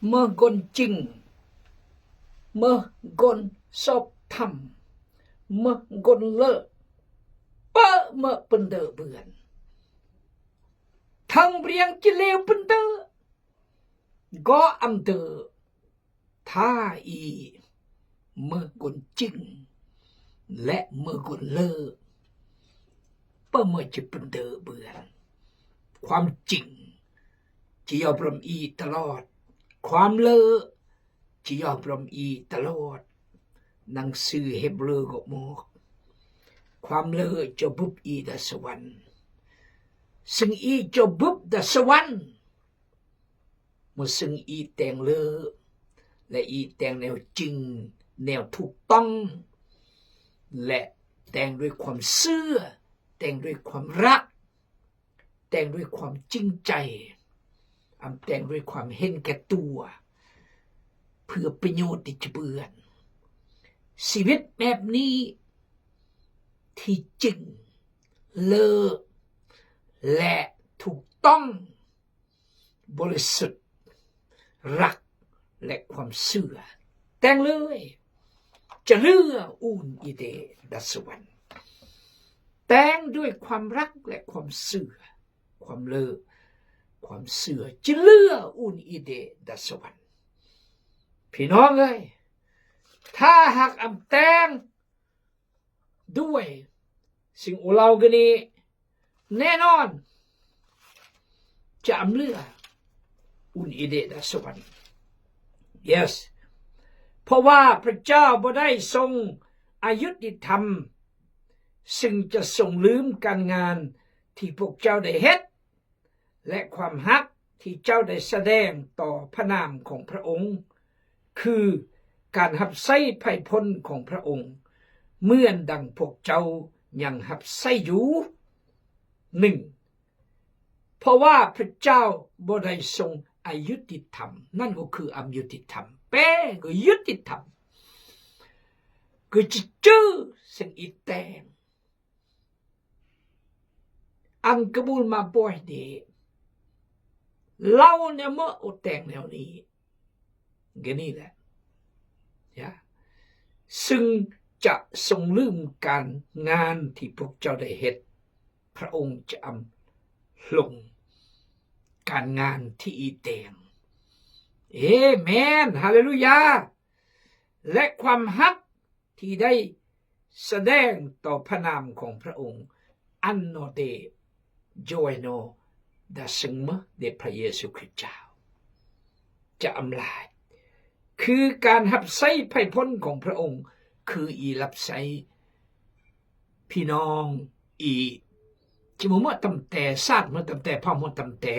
เมื่อกนจริงเมื่อกนสอบทำเมื่อกนเลิกเป้อเมื่อเป็นเดอเบือนทั้งเรียงจิเลวเป็นเดอก็อำเดอท่าอีเมื่อกนจริงและเมื่อกนเลิกเป้อเมื่อจะเป็นเดอเบือนความจริงจะยอมรำอีตลอดความเลอจะยอมรำอีตลอดหนังสือเฮบรูก็บอกความเลอจะบุบอีดัสวรรค์ซึ่งอีจะบุบดัสวรรค์เมื่อซึ่งอีแต่งเลอและอีแต่งแนวจริงแนวถูกต้องและแต่งด้วยความเชื่อแต่งด้วยความรักแต่งด้วยความจริงใจแต่งด้วยความเห็นแก่ตัวเพื่อประโยชน์ที่จะเบื่อชีวิตแบบนี้ที่จริงเลอและถูกต้องบริสุทธิ์รักและความเชื่อแต่งเลยจะเลืออุ่นอีเดดัสวรรค์แต่งด้วยความรักและความเชื่อความเลอความเชื่อจะเลืออุ่นอีเดดัสวรรค์พี่น้องเอ้ยถ้าหากแต่งด้วยสิ่งอุเลากันนี้แน่นอนจะเลืออุ่นอีเดดัสวรรค์ yes เพราะว่าพระเจ้าบ่ได้ทรงอายุติธรรมซึ่งจะทรงลืมการงานที่พวกเจ้าได้เฮ็ดและความฮักที่เจ้าได้แสดงต่อพระนามของพระองค์คือการหับไส้ไผ่พ้นของพระองค์เหมือนดังพวกเจ้ายังหับไส้อยู่หนึ่งเพราะว่าพระเจ้าบ่ได้ทรงอายุติธรรมนั่นก็คืออยุติธรรมแปลก็ยุติธรรมคือจะจื้อสิ่งอีแตงอังกบูลมาบ่อยเดเล่าเนี่ยเมื่อโอแตงแนวนี้ก็นี่แหละซึ่งจะทรงลืมการงานที่พวกเจ้าได้เฮ็ดพระองค์จะลงการงานที่อีแตงเอเมนฮาเลลูยาและความฮักที่ได้แสดงต่อพระนามของพระองค์อันโนเดโจโนดาซึงมะเดพระเยซูคริสต์เจ้าจะอำลายคือการหับไส้ไพ่พ้นของพระองค์คืออีรับไส้พี่น้องอีจิมว่าตำแต่ซาดเมื่อตำแต่พ่อมตำแต่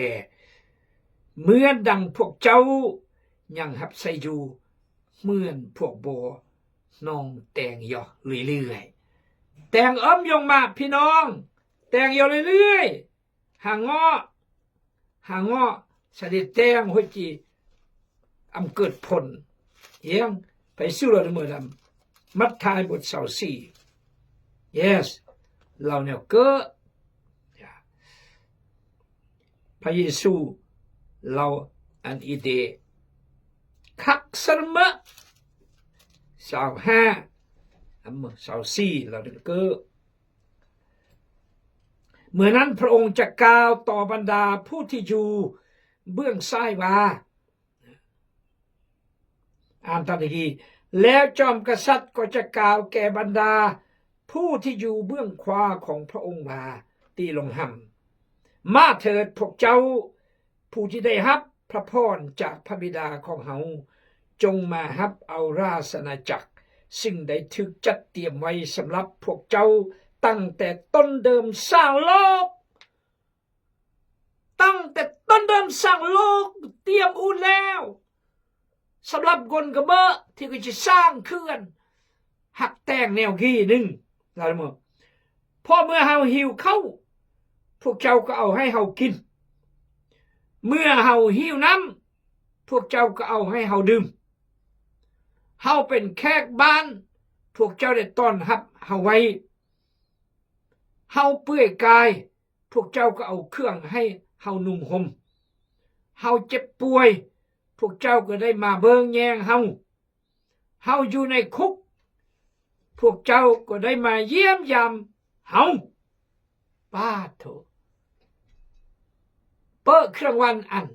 เหมือนดังพวกเจ้ายังหับไส้อยู่เหมือนพวกโบน้องแต่งย่อเรื่อยๆแต่งยงมาพี่น้องแต่งย่อเรื่อยๆหางอเสด็จแต่งหัวจีเกิดผลเยังไปสู้เราเมื่อดำมัทธิวบท24 yes เราเนี่ยเกิดพระเยซูเราอันอีเดคักสมะ25 เราเนี่ยเกิดเมื่อนั้นพระองค์จะกล่าวต่อบรรดาผู้ที่อยู่เบื้องซ้ายว่าอ่านตามทีแล้วจอมกษัตริย์ก็จะกล่าวแก่บรรดาผู้ที่อยู่เบื้องขวาของพระองค์ว่าตีลงหำมาเถิดพวกเจ้าผู้ที่ได้รับพระพรจากพระบิดาของเฮาจงมารับเอาราชอาณาจักรซึ่งได้ถูกจัดเตรียมไว้สำหรับพวกเจ้าตั้งแต่ต้นเดิมสร้างโลกตั้งแต่ต้นเดิมสร้างโลกเตรียมอุ่นแล้วสำหรับคนกระเบอะที่ก็จะสร้างเขื่อนหักแต่งแนวกี้หนึ่งเราเมื่อพอเมื่อเฮาหิวเข้าพวกเจ้าก็เอาให้เฮากินเมื่อเฮาหิวน้ำพวกเจ้าก็เอาให้เฮาดื่มเฮาเป็นแขกบ้านพวกเจ้าได้ต้อนรับเฮาไว้เฮาเปื่อยกายพวกเจ้าก็เอาเครื่องให้เฮานุ่งห่มเฮาเจ็บป่วย พวกเจ้าก็ได้มาเบิ่งแยงเฮาอยู่ในคุกพวกเจ้าก็ได้มาเยี่ยมยามเฮาป้าโถเปิดเครื่องวันอัน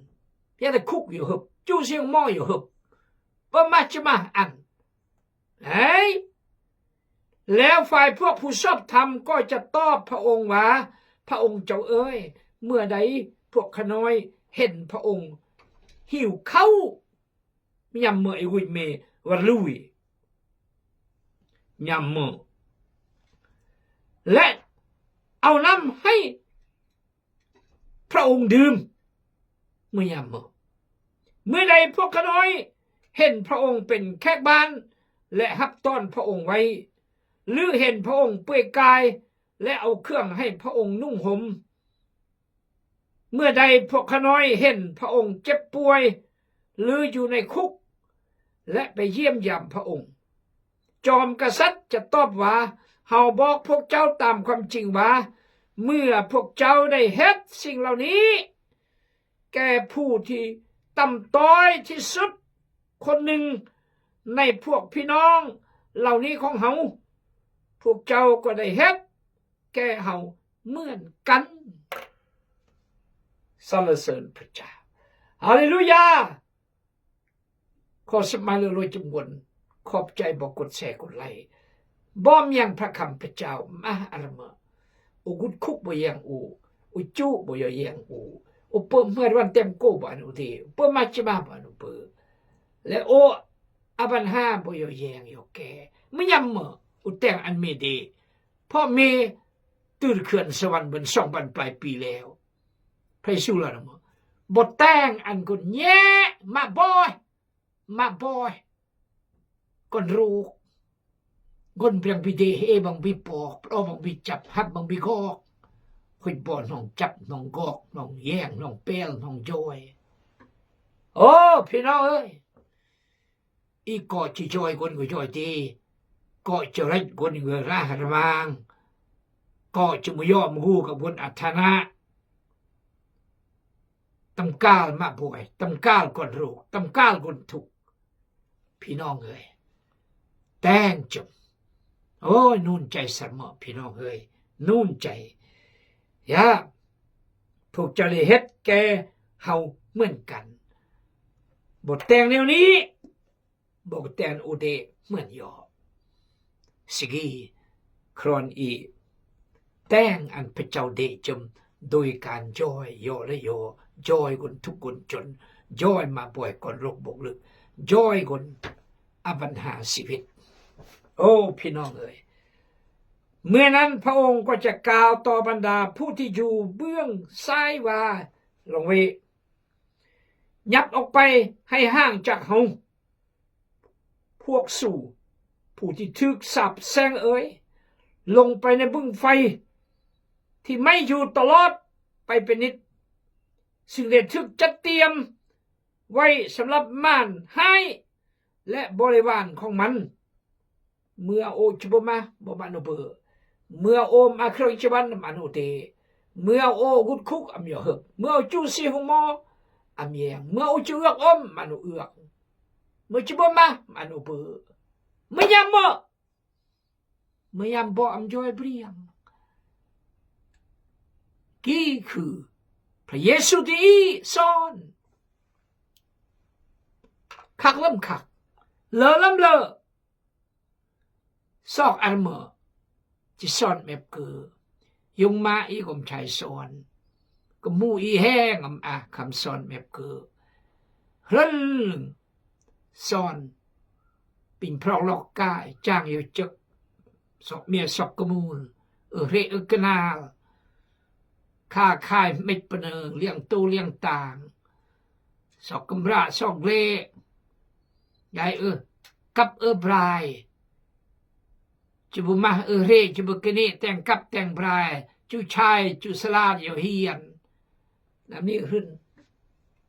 เพียงแต่คุกอยู่หึบจู้เสียงหม้ออยู่หึบเปิดมาจะมาอันแล้วฝ่ายพวกผู้ชอบธรรมก็จะตอบพระองค์ว่าพระองค์เจ้าเอ๋ยเมื่อใดพวกขน้อยเห็นพระองค์หิวเข้ายำเมื่อไอวิเมวลุยยำเมื่อและเอาน้ำให้พระองค์ดื่มเมื่อยามเมื่อใดพวกขน้อยเห็นพระองค์เป็นแขกบ้านและฮับต้อนพระองค์ไว้หรือเห็นพระองค์เปื่อยกายและเอาเครื่องให้พระองค์นุ่งห่มเมื่อใดพวกขน้อยเห็นพระองค์เจ็บป่วยหรืออยู่ในคุกและไปเยี่ยมยามพระองค์จอมกษัตริย์จะตอบว่าเฮาบอกพวกเจ้าตามความจริงว่าเมื่อพวกเจ้าได้เฮ็ดสิ่งเหล่านี้แก่ผู้ที่ต่ำต้อยที่สุดคนหนึ่งในพวกพี่น้องเหล่านี้ของเฮาพวกเจ้าก็ได้เฮ็ดแก่เฮาเหมือนกันสรรเสริญพระเจ้าฮาเลลูยาขอสมัยเลยจำวนขอบใจบอกกดแชร์กดไลค์บ่มยังพระคำพระเจ้ามาอารมะอุกุดคุกบ่ยังอุจูบ่ยังอุปเมื่อวันเต็มโกบ่อนุทีอุปมาจิมาบ่อนุเปและโออบันหาบ่ยังโยแกไม่ยำอุแต่งอันเมดีพ่อเมตื่นเขื่อนสวรรค์บน2,000 ปลายปีแล้วพระเยซูล่ะมั้งบ่แต่งอันกุนแย่มาบอยก่อนรู้ก่อนเพียงพิเดเฮบังบิปอกเอาบังบิจับฮับบังบิกอกคุยบ่น้องจับน้องกอกน้องแย่งน้องเปลน้องจอยโอ้พี่น้องเอ้ยอีกอจิจอยคนก็จอยตีก็จะรักคนเงราหระมังก็จะมยอมหูกับคนอัธนะตำกาลมาป่วยตำกาลก่อนโรคตำกาลก่อนทุกพี่น้องเอ้ยแต่งจมโอ้ยนุ่นใจสมอพี่น้องเอ้ยนุ่นใจอย่าพวกเจ้าเลยเฮ็ดแกเฮาเหมือนกันบทแต่งแนวนี้บทแต่งอุเดเหมือนยอสิกีครอนอีแต่งอันพระเจ้าเดจมโดยการย่อยย่อและย่อยคนทุกคนจนย่อยมาป่วยก่อนโรคบกลึกย่อยคนอบัญหาชีวิตโอ้พี่น้องเอ๋ยเมื่อนั้นพระองค์ก็จะกล่าวต่อบรรดาผู้ที่อยู่เบื้องซ้ายว่าลงเวยับออกไปให้ห่างจากเฮาพวกสู่ผู้ที่ถึกสาปแซงเอ๋ยลงไปในบึ้งไฟที่ไม่อยู่ตลอดไปเป็นนิดซึ่งได้ถึกจัดเตรียมไว้สำหรับม่านให้และบริวารของมันเมื่อโอชบมาบ่มาโนเบอเมื่อโอมอาครชบันมาโนเตเมื่อโอกุดคุกอำยอหเมื่อจูซีหงมออำแยงเมื่อโอจูเอือกอมมาโนเอือกเมื่อชบมาโนเบอไม่ยำบ่อำจอยเปรียงกี่คือพระเยซูที่สอนคักล้ำคักเลอล้ำเลอซอกอันเมื่อจะสอนแบบคือยงมาอีกมชายสอนก็มูอีแห้งคำสอนแบบคือเฮิรนสอนปิ่นพรอกลอกกายจ้างอยู่จึกสอกเมียสอกกมูลเรกนาค่าค่ายเม็ดปนเลี้ยงตู้เลี้ยงต่างสอกกำราสอกเล่ยายกับบรายจุบมาเรจุบกนี่แต่งกับแต่งบรายจุชายจุสลาดอยู่เฮียนนั่นนี่ขึ้น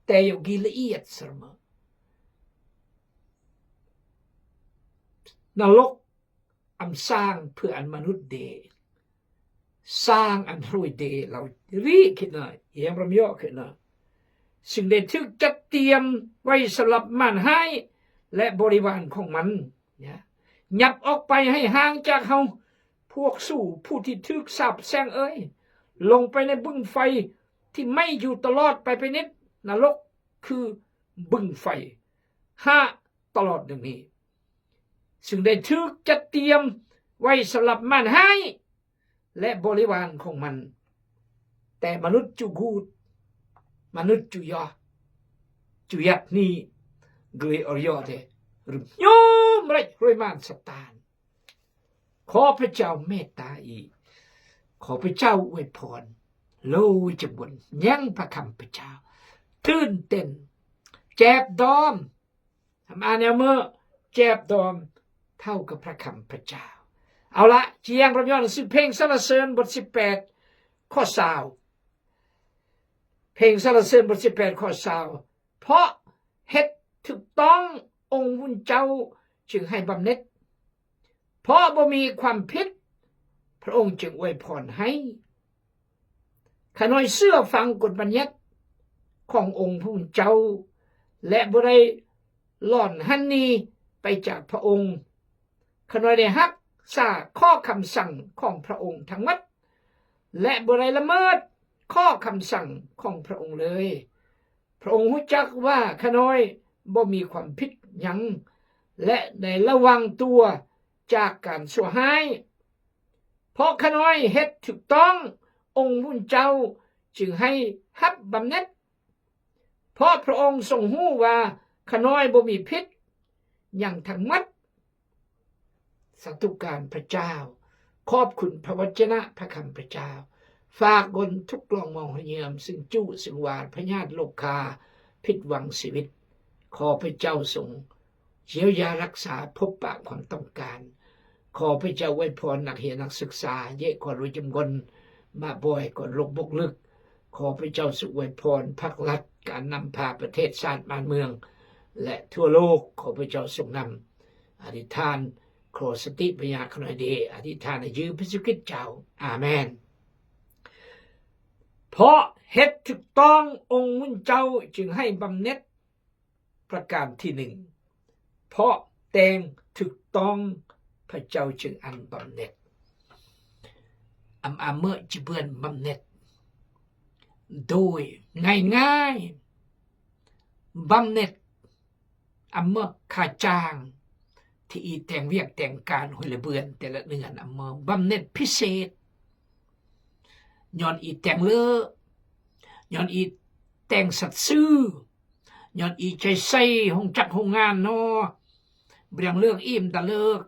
แต่อยู่กิละเอียดสมนรกอันสร้างเพื่ออันมนุษย์เดสร้างอันรวยเดเรารีขึ้นหน่อยเยี่ยมรำยอขึ้นหน่อย ซึ่งได้ถูกจัดเตรียมไว้สำหรับมันให้และบริวารของมันเนี่ยยับออกไปให้ห่างจากเฮาพวกสู่ผู้ที่ถูกสาปแช่งลงไปในบึ้งไฟที่ไม่อยู่ตลอดไปนิดนรกคือบึ้งไฟตลอดอย่างนี้ซึ่งได้ถูกจัดเตรียมไว้สำหรับมันให้และบริวารของมันแต่มนุษย์จูกูดมนุษย์จูยัดนี่เกลีอรยอเดหรือยอมไรรวยมานสตานขอพระเจ้าเมตตาอีขอพระเจ้าอวยพรโลจะบุญยังพระคำพระเจ้าตื่นเต้นแจบดอมทำอาเนี่ยเมื่อแจบดอมเท่ากับพระคำพระเจ้าเอาละเจียงพระยอดซึ่งเพลงสรรเสริญบท18ข้อ20เพลงสรรเสริญบท18ข้อ20เพราะเฮ็ดถูกต้ององค์วุนเจ้าจึงให้บำเหน็จเพราะบ่มีความผิดพระองค์จึงอวยพรให้ข้าน้อยเชื่อฟังกฎบัญญัติขององค์พระผู้เจ้าและบ่ได้หล่อนหันนี้ไปจากพระองค์ข้าน้อยได้รักษาข้อคำสั่งของพระองค์ทั้งหมดและบ่ได้ละเมิดข้อคำสั่งของพระองค์เลยพระองค์รู้จักว่าข้าน้อยบ่มีความผิดหยังและได้ระวังตัวจากการชั่วร้ายเพราะข้าน้อยเฮ็ดถูกต้ององค์พระเจ้าจึงให้รับบำเหน็จเพราะพระองค์ทรงรู้ว่าข้าน้อยบ่มีผิดหยังทั้งหมดสาธุการพระเจ้าขอบคุณพระวจนะพระคำพระเจ้าฝากบนทุกกลองมองเยี่ยมซึ่งจุซึ่งวาดพญาติโลกคาผิดหวังชีวิตขอพระเจ้าทรงเยียวยารักษาพบปะความต้องการขอพระเจ้าไว้พรนักเรียนนักศึกษาเยอะกว่ารู้จำนวนมาบ่อยกว่าโรคบกลึกขอพระเจ้าสุขไว้พรภาครัฐการนำพาประเทศชาติบ้านเมืองและทั่วโลกขอพระเจ้าทรงนำอธิษฐานขอสติปัญญาขณะเดอธิษฐานในยืมพระสุกิจเจ้าอาเมนเพราะเฮ็ดถูกต้ององค์มุนเจ้าจึงให้บำเหน็จประการที่1เพราะแต่งถูกต้องพระเจ้าจึงอันบำเหน็จเมื่อจะเบื่อบำเหน็จโดยง่ายบำเหน็จเมื่อค่าจ้างที่อีแต่งเวียกแต่งการหุ่นเบือนแต่ละเดือนเมื่อบำเหน็จพิเศษย้อนอีแต่งเลอย้อนอีแต่งสัตว์ซื่อย้อนอีใจใส่หงจักหงงานเนาะเบียงเรื่องอิ่มตะเลิก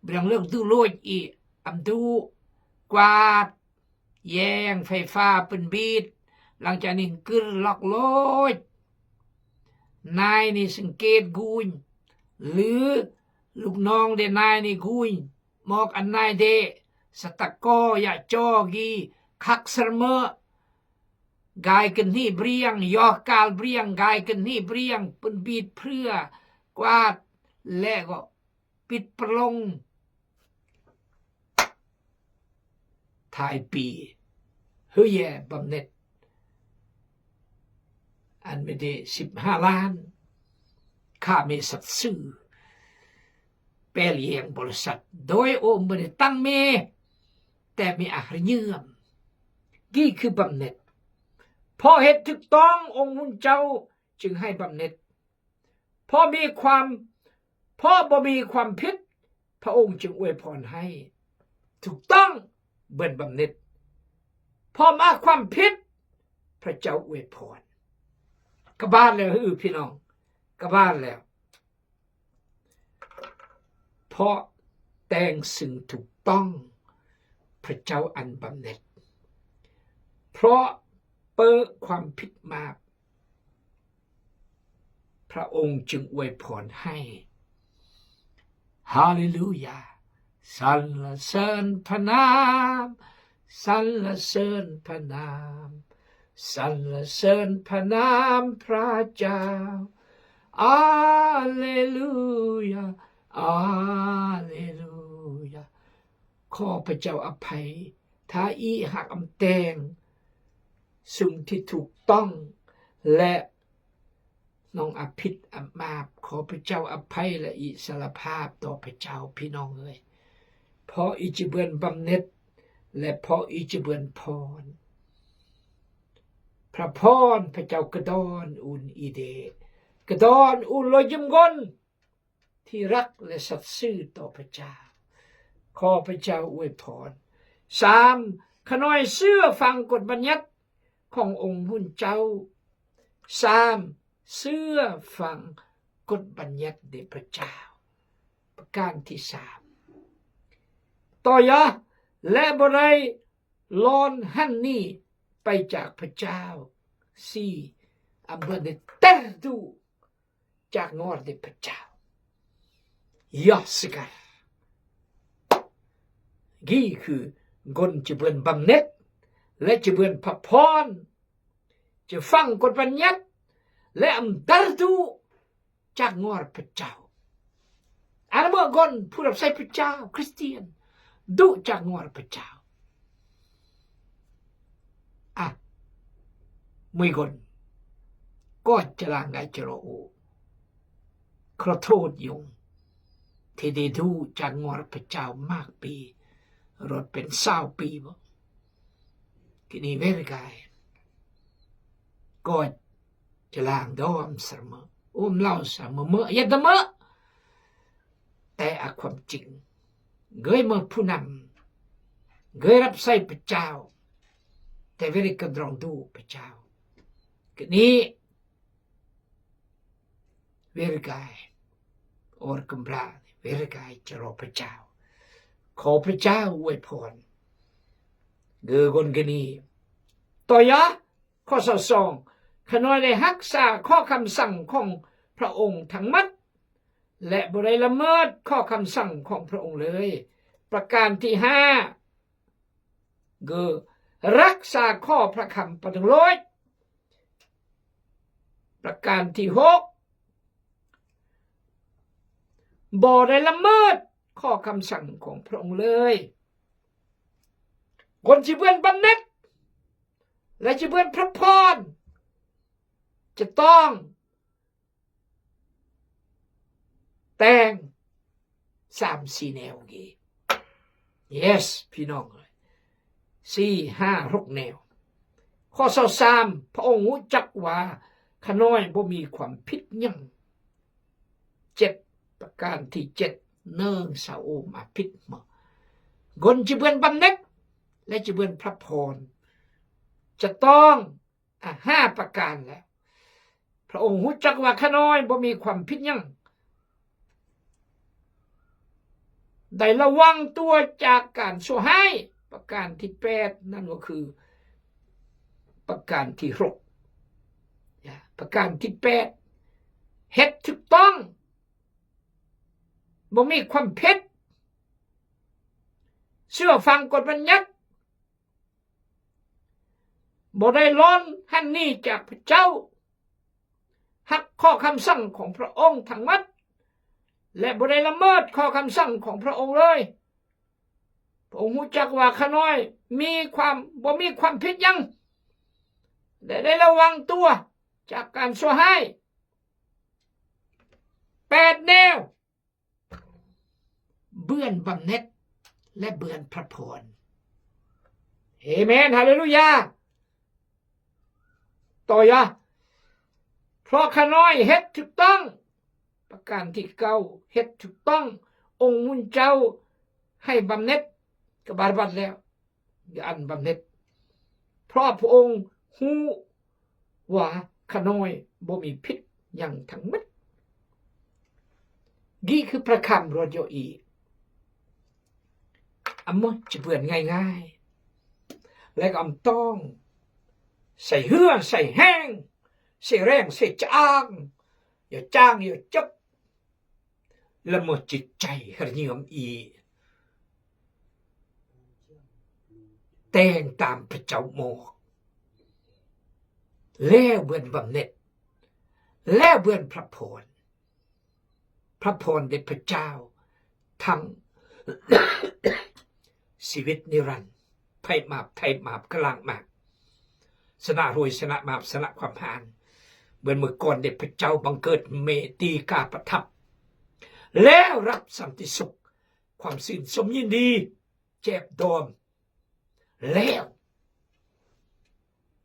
เบียงเรื่องดูโลยอีดูกวาดแยงไฟฟ้าเป็นบีดหลังจากนี้กึ่ล็อกโลยนายนี่สังเกตกุญหรือลูกน้องเดนายนี่กุญมอกอันนายเดสตะกอยะจอกีคักเสมอกายกันนี่เบรียงยอกกาลเบรียงกายกันนี่เบรียงเป็นบีดเพื่อกวาดและก็ปิดประลงท้ายปีเฮ้ยบำเหน็จอันไม่ได้15 ล้านค่าเมสัตซื่อแปลเลียงบริษัทโดยโอมไม่ได้ตั้งเมแต่มีอาหารเยื่อมนี่คือบำเหน็จพอเหตุถูกต้ององค์มุนเจ้าจึงให้บำเหน็จพอบ่มีความผิดพระองค์จึงอวยพรให้ถูกต้องเบิ่นบำเหน็จพอมาความผิดพระเจ้าอวยพรกบ้านแล้วพี่น้องกบ้านแล้วเพราะแต่งสิ่งถูกต้องพระเจ้าอันบำเหน็จเพราะเปิดความผิดมาพระองค์จึงอวยพรให้ฮาเลลูยาสรรเสริญพระนามสรรเสริญพระนามสรรเสริญพระนามพระเจ้าอาเลลูยาอาเลลูยาขอพระเจ้าอภัยถ้าอีหักแตงสิ่งที่ถูกต้องและ น้องอภิษอมาบขอพระเจ้าอภัยและอิสรภาพต่อพระเจ้าพี่น้องเอ๋ยเพราะอิจเบือนบำเหน็จและเพราะอิจเบือนพรพระพรพระเจ้ากระดอนอุนอีเดกระดอนอุนลอยยิ้มกนที่รักและสัตย์ซื่อต่อพระเจ้าขอพระเจ้าอวยพร3ขน้อยเสื้อฟังกฎบัญญัติขององค์หุ่นเจ้า3เสื้อฟังกฎบัญญัติแด่พระเจ้าประการที่3ต่อยะและบ่ได้ลอนหันนี่ไปจากพระเจ้า4อำเภอเดเตอร์ดูจากงอดเดพระเจ้ายอสกันกี่คือกนจะเบือนบำเหน็จและจะเบือนพระพรจะฟังกฎบัญญัติและอำเภอดูจากงอดพระเจ้าอันเมื่อกนผู้รับใช้พระเจ้าคริสเตียนดูจากงอดพระเจ้ามือกนก็จะลางไงจะรอขอโทษยุงที่ได้ดูจากงอดพระเจ้ามากปีรถเป็น20 ปีบ่ที่นี่เวรกายก็จะลางดอมเสมอเล่าเสมอเมื่อยัดเมื่อแต่ความจริงเกยเมื่อผู้นำเกยรับใช้พระเจ้าแต่เวริกดรองดูพระเจ้าก็นี้เวรกายอรกำราเวรกายจะรอพระเจ้าขอพระเจ้าอวยพรเกกนกนี้ต่อยะข้อ2ขน้อยได้รักษาข้อคำสั่งของพระองค์ทั้งหมดและบ่ได้ละเมิดข้อคำสั่งของพระองค์เลยประการที่5รักษาข้อพระคำปฏิโลยประการที่6บ่ได้ละเมิดข้อคำสั่งของพระองค์เลยคนที่เบือนบำเหน็จและที่เบือนพระพรจะต้องแต่ง3-4 แนวงี้ yes พี่น้องเลย4-5-6 แนวข้อ23พระองค์รู้จักว่าข้าน้อยบ่มีความผิดหยัง7ประการที่7เนื่องสาโอมาผิดมากนจิเบือนบำเหน็จและจิเบือนพระพรจะต้อง5ประการแล้วพระองค์รู้จักว่าข้าน้อยบ่มีความผิดหยังได้ระวังตัวจากการชั่วให้ประการที่8นั่นก็คือประการที่6ประการที่8เฮ็ดถูกต้องบ่มีความผิดเชื่อฟังกฎบัญญัติบ่ได้ล้อนหันนี่จากพระเจ้าหักข้อคำสั่งของพระองค์ทั้งหมดและบ่ได้ละเมิดข้อคำสั่งของพระองค์เลยพระองค์รู้จักว่าข้าน้อยบ่มีความผิดหยังและได้ระวังตัวจากการชั่วให้8 แนวเบือนบำเหน็จและเบือนพระพรเอเมนฮาเลลูยาต่อยะเพราะข้าน้อยเฮ็ดถูกต้องประการที่9เฮ็ดถูกต้ององค์มุนเจ้าให้บำเหน็จก็บาบัดแล้วอย่าอันบำเหน็จเพราะพระองค์ฮู้ว่าข้าน้อยบ่มีผิดหยังทั้งหมดนี่คือพระคำรออีมดจะเบื่อง่ายๆและก็ต้องใส่เหือใส่แห้งใส่แรงใส่จ้างอย่าจ้างอย่าจับละหมดจิตใจหระเหี่ยมแต่งตามพระเจ้าโมแล้วเบือนบำเหน็จแล้วเบือนพระพรเด็จพระเจ้าทั้ง ชีวิตนิรันดร์ไทยมาบกลางมาบสนะรวยสนะมาบสนะความหาน เหมือนเมื่อก่อนเด็กพระเจ้าบังเกิดเมตีกาประทับแล้วรับสันติสุขความชื่นชมยินดีเจ็บดอมแล้ว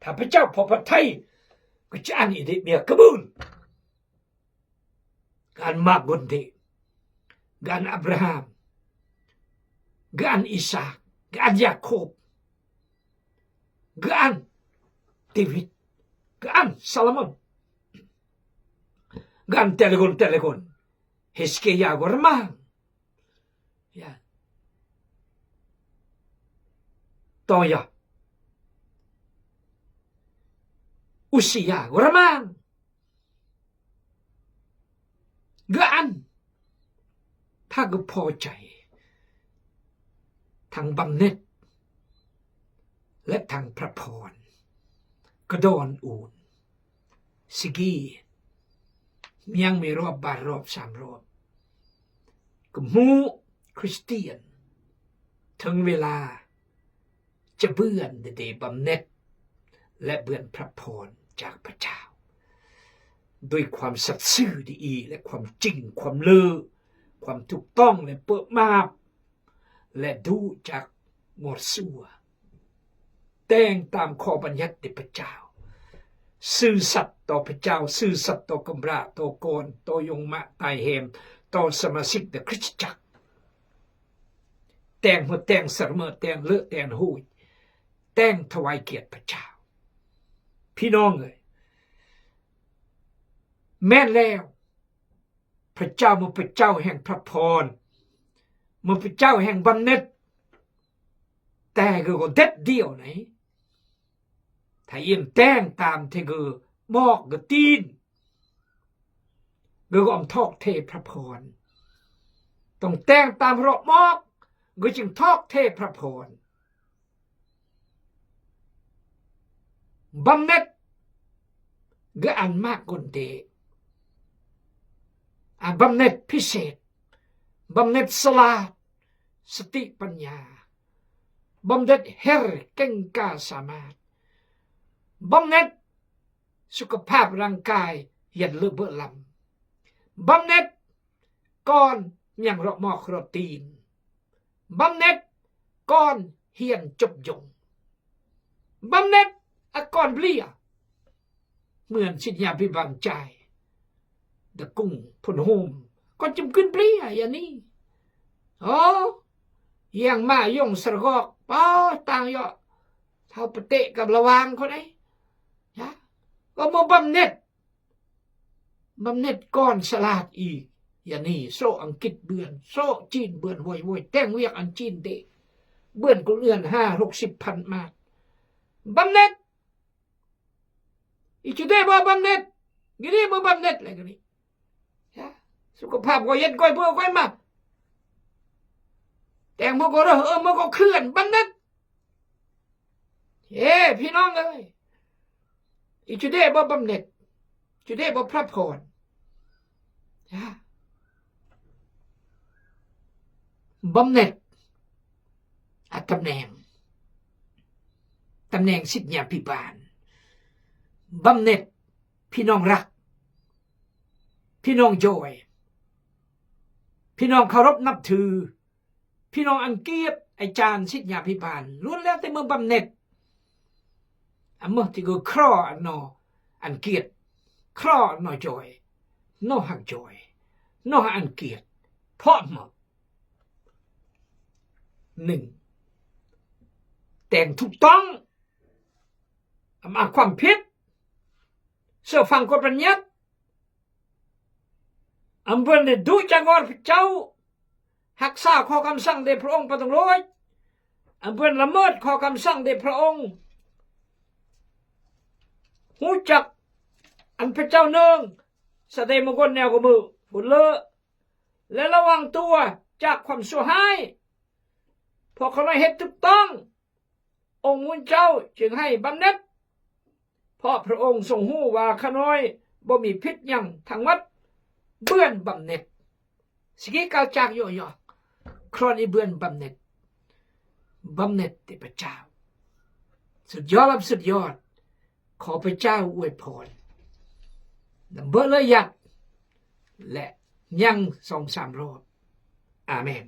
ถ้าพระเจ้าพอพระทัยก็จะอันอิเดเมียกระบุนการมากุนเดการอับราฮัมการอิสาการยาโคบการเดวิดการซาโลมอนการtelegon Hizkia gormang ya Toya Usia gormang gaan ถ้าก็พอใจทางบำเหน็จและทางพระพรก็ดอนอูนสิกียังไม่รอบบาทรอบ3 รอบก็มูคริสเตียนถึงเวลาจะเบื่อนเดบำเหน็จและเบื่อนพระพรจากพระเจ้าด้วยความสัตย์ซื่อดีและความจริงความเลือความถูกต้องและเปิดมาบและดูจากหมดสัวแต่งตามข้อบัญญัติพระเจ้าซื่อสัตย์ต่อพระเจ้าซื่อสัตย์ต่อกำราต่อโกนต่อยงมะตายเหมต่อสมาชิกในคริสตจักรแต่งหัวแต่งสรรเมอแต่งเลือแต่งหูแต่งถวายเกียรติพระเจ้าพี่น้องเลยแม่นแล้วพระเจ้ามันพระเจ้าแห่งพระพรมันพระเจ้าแห่งบำเหน็จแต่ก็เด็ดเดียวไหนถ้ายิ่งแต่งตามที่ก็บอกก็ตีนก็อมทอกเทพระพรต้องแต่งตามรอบมอกก็จึงทอกเทพระพรบำเหน็จก็อันมากกุนเดบำเหน็จพิเศษบำเหน็จสลาดสติปัญญาบำเหน็จเฮรเก่งกาสามารถบำเหน็จสุขภาพร่างกายยันเลือเบอลำบำเหน็จก่อนยังรอมอกรอตีนบำเหน็จก่อนเฮียนจบยงบำเหน็จก่อนเบี้ยเหมือนสิญญาพิบังใจตะกุ้งพนโฮมก็จำขึ้นเปลี่ยอย่างนี้โอ้ยังมายงสระกอกป้าต่างยอเท่าปะเตะกับระวางเขาได้ยะก็มาบำเหน็จก่อนสลาดอีกอย่างนี้โซอังกฤษเบือนโซจีนเบือนห่วยแต่งเวียกอันจีนเดเบือนกูเลื่อน50-60 พันมาบำเหน็จอีจุดเดบ่บำเหน็จกี่นี่บ่บำเหน็จอะไรกันนี่สุขภาพก็เย็นก้อยเพื่อก้อยมาแต่งมันก็มันก็เคลื่อนบำเหน็จพี่น้องเอ้ยอีจุดเดบ่บำเหน็จจุดเดบ่พระพรบำเหน็จตำแหน่งสิทธิพิบาลบำเหน็จพี่น้องรักพี่น้องจอยพี่น้องเคารพนับถือพี่น้องอังเกียรติอาจารย์สิทธิพิบาลล้วนแล้วแต่เมื่อบำเหน็จเมื่อที่ก็ครออันเกียรติครอนอจอยนอหักจอยนออันเกียรติเพราะมา1แต่งถูกต้องมาความผิดเสื่อฟังกฎบัญญัติเพื่อนได้ดูจากพระเจ้าหักษาข้อคำสั่งเดพระองค์ประตงร้อยเพื่อนละเมิดข้อคำสั่งเดพระองค์หูจักอันพระเจ้าเนืองแสดงมงคลแนวกมือบุญเลอะและระวังตัวจากความชั่วร้ายพอเขาได้เฮ็ดถูกต้ององค์มุนเจ้าจึงให้บำเหน็จเพราะพระองค์ทรงหู้ว่าข้าน้อยบ่มีพิษยังทางวัดเบื่อนบำเหน็จสิกิกาจากย่อครอนี้เบื่อนบำเหน็จที่พระเจ้าสุดยอดขอพระเจ้าอวยพร เบอร์เลยยักและยัง2-3 รอบอาเมน